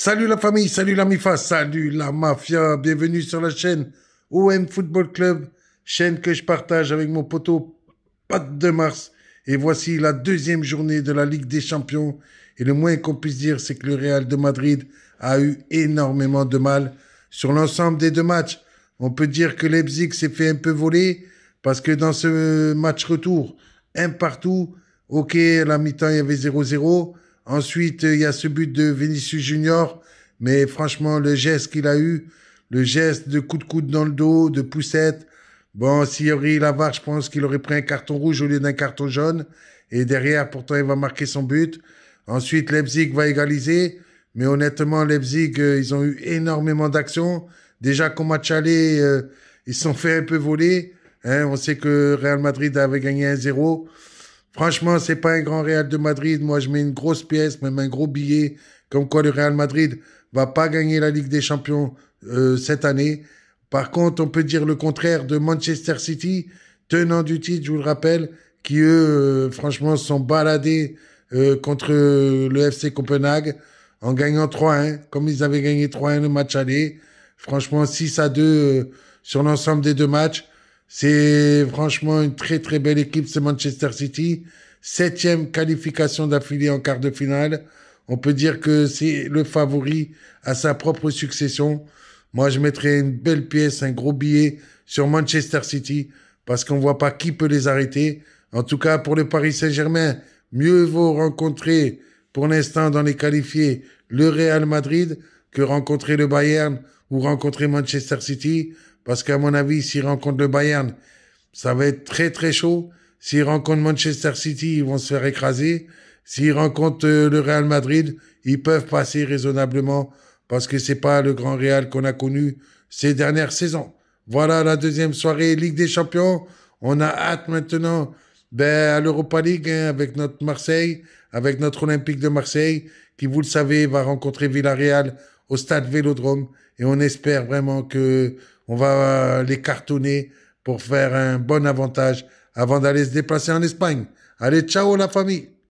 Salut la famille, salut la MIFA, salut la mafia, bienvenue sur la chaîne OM Football Club, chaîne que je partage avec mon poteau Pat de Mars. Et voici la deuxième journée de la Ligue des Champions. Et le moins qu'on puisse dire, c'est que le Real de Madrid a eu énormément de mal sur l'ensemble des deux matchs. On peut dire que Leipzig s'est fait un peu voler parce que dans ce match retour, un partout, ok, à la mi-temps, il y avait 0-0. Ensuite, il y a ce but de Vinicius Junior, mais franchement, le geste qu'il a eu, le geste de coup de coude dans le dos, de poussette, bon, s'il y aurait eu la VAR, je pense qu'il aurait pris un carton rouge au lieu d'un carton jaune. Et derrière, pourtant, il va marquer son but. Ensuite, Leipzig va égaliser. Mais honnêtement, Leipzig, ils ont eu énormément d'actions. Déjà qu'au match aller, ils se sont fait un peu voler. Hein, on sait que Real Madrid avait gagné 1-0. Franchement, c'est pas un grand Real de Madrid. Moi, je mets une grosse pièce, même un gros billet, comme quoi le Real Madrid va pas gagner la Ligue des Champions cette année. Par contre, on peut dire le contraire de Manchester City, tenant du titre, je vous le rappelle, qui eux, franchement, se sont baladés contre le FC Copenhague en gagnant 3-1, comme ils avaient gagné 3-1 le match aller. Franchement, 6-2 sur l'ensemble des deux matchs. C'est franchement une très très belle équipe, c'est Manchester City. 7e qualification d'affilée en quart de finale. On peut dire que c'est le favori à sa propre succession. Moi, je mettrais une belle pièce, un gros billet sur Manchester City parce qu'on voit pas qui peut les arrêter. En tout cas, pour le Paris Saint-Germain, mieux vaut rencontrer pour l'instant dans les qualifiés le Real Madrid que rencontrer le Bayern ou rencontrer Manchester City. Parce qu'à mon avis, s'ils rencontrent le Bayern, ça va être très très chaud. S'ils rencontrent Manchester City, ils vont se faire écraser. S'ils rencontrent le Real Madrid, ils peuvent passer raisonnablement parce que c'est pas le grand Real qu'on a connu ces dernières saisons. Voilà la deuxième soirée Ligue des Champions. On a hâte maintenant à l'Europa League hein, avec notre Marseille, avec notre Olympique de Marseille, qui, vous le savez, va rencontrer Villarreal au stade Vélodrome. Et on espère vraiment que on va les cartonner pour faire un bon avantage avant d'aller se déplacer en Espagne. Allez, ciao la famille!